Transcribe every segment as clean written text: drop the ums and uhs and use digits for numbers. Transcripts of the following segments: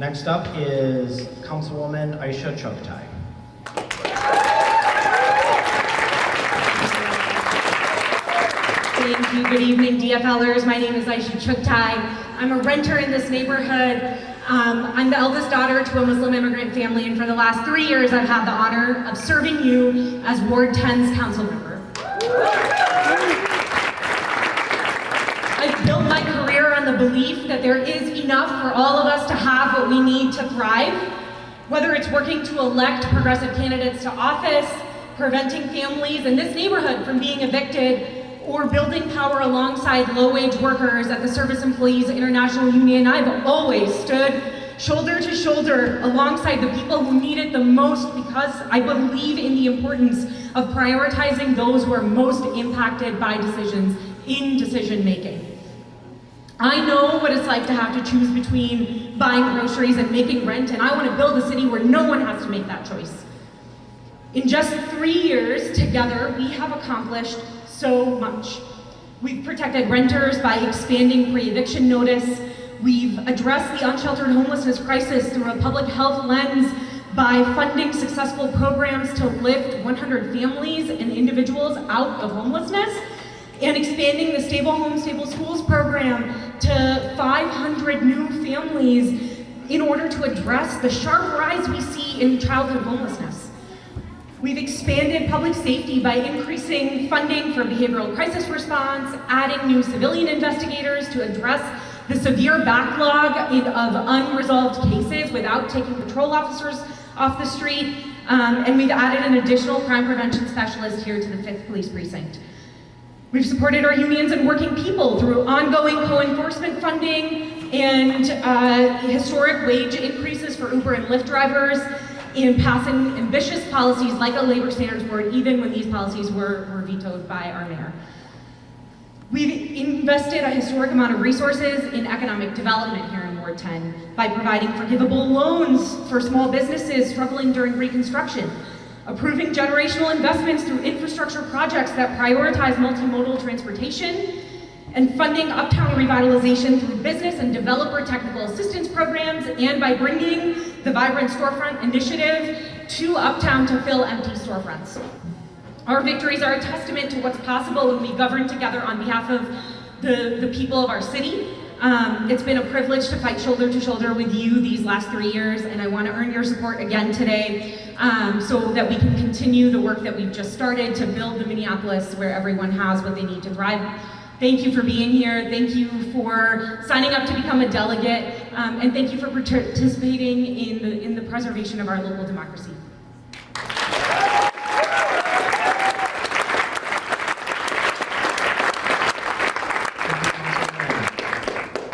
Next up is Councilwoman Aisha Chughtai. Thank you. Good evening, DFLers. My name is Aisha Chughtai. I'm a renter in this neighborhood. I'm the eldest daughter to a Muslim immigrant family, and for the last 3 years, I've had the honor of serving you as Ward 10's council member. I've built my career on the belief that there is enough for all of us to have what we need to thrive, whether it's working to elect progressive candidates to office, preventing families in this neighborhood from being evicted, or building power alongside low-wage workers at the Service Employees International Union. I've always stood shoulder to shoulder alongside the people who need it the most because I believe in the importance of prioritizing those who are most impacted by decisions in decision-making. I know what it's like to have to choose between buying groceries and making rent, and I want to build a city where no one has to make that choice. In just 3 years together, we have accomplished so much. We've protected renters by expanding pre-eviction notice. We've addressed the unsheltered homelessness crisis through a public health lens by funding successful programs to lift 100 families and individuals out of homelessness, and expanding the Stable Homes, Stable Schools program to 500 new families in order to address the sharp rise we see in childhood homelessness. We've expanded public safety by increasing funding for behavioral crisis response, adding new civilian investigators to address the severe backlog of unresolved cases without taking patrol officers off the street, and we've added an additional crime prevention specialist here to the 5th Police Precinct. We've supported our unions and working people through ongoing co-enforcement funding and historic wage increases for Uber and Lyft drivers, in passing ambitious policies like a labor standards board, even when these policies were vetoed by our mayor. We've invested a historic amount of resources in economic development here in Ward 10 by providing forgivable loans for small businesses struggling during reconstruction, approving generational investments through infrastructure projects that prioritize multimodal transportation, and funding uptown revitalization through business and developer technical assistance programs, and by bringing the Vibrant Storefront Initiative to Uptown to fill empty storefronts. Our victories are a testament to what's possible when we govern together on behalf of the people of our city. It's been a privilege to fight shoulder to shoulder with you these last 3 years, and I want to earn your support again today so that we can continue the work that we've just started to build the Minneapolis where everyone has what they need to thrive. Thank you for being here. Thank you for signing up to become a delegate, and thank you for participating in the preservation of our local democracy.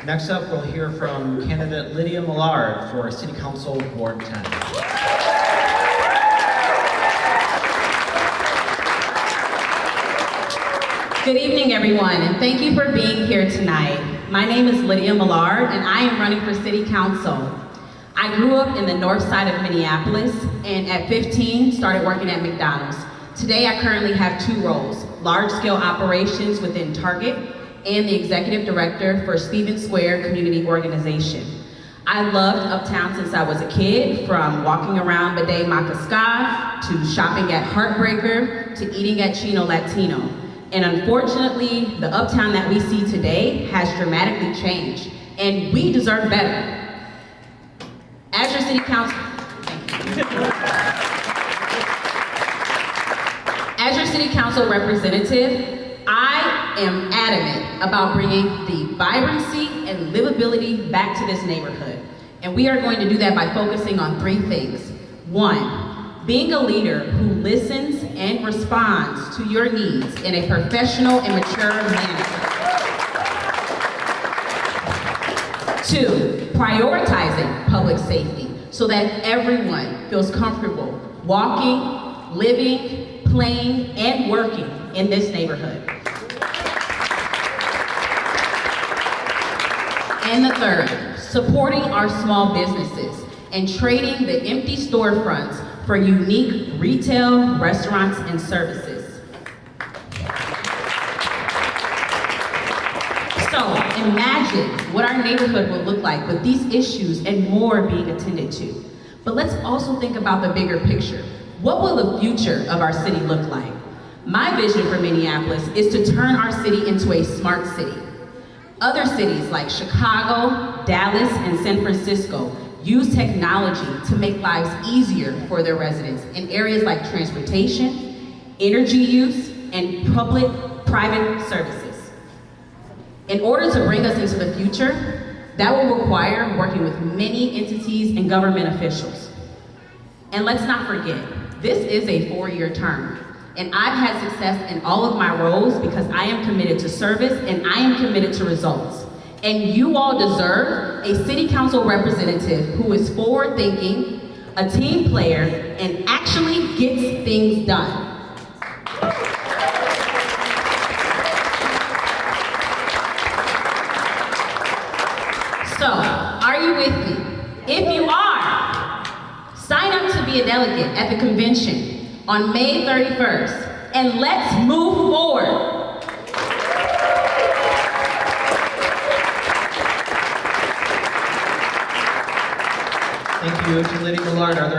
Next up, we'll hear from candidate Lydia Millard for City Council Ward 10. Good evening, everyone, and thank you for being here tonight. My name is Lydia Millard, and I am running for City Council. I grew up in the north side of Minneapolis, and at 15, started working at McDonald's. Today, I currently have 2 roles: large-scale operations within Target, and the executive director for Stevens Square Community Organization. I loved Uptown since I was a kid, from walking around Bidet Macasca, to shopping at Heartbreaker, to eating at Chino Latino. And unfortunately, the Uptown that we see today has dramatically changed, and we deserve better. As your city council, as your city council representative, I am adamant about bringing the vibrancy and livability back to this neighborhood. And we are going to do that by focusing on 3 things. 1, being a leader who listens and responds to your needs in a professional and mature manner. 2, prioritizing public safety so that everyone feels comfortable walking, living, playing, and working in this neighborhood. And the 3rd, supporting our small businesses and trading the empty storefronts for unique retail, restaurants, and services. So, in imagine what our neighborhood will look like with these issues and more being attended to. But let's also think about the bigger picture. What will the future of our city look like? My vision for Minneapolis is to turn our city into a smart city. Other cities like Chicago, Dallas, and San Francisco use technology to make lives easier for their residents in areas like transportation, energy use, and public-private services. In order to bring us into the future, that will require working with many entities and government officials. And let's not forget, this is a 4-year term, and I've had success in all of my roles because I am committed to service and I am committed to results. And you all deserve a city council representative who is forward-thinking, a team player, and actually gets things done. So, are you with me? If you are, sign up to be a delegate at the convention on May 31st, and let's move forward. Thank you to Lydia Millard. Are there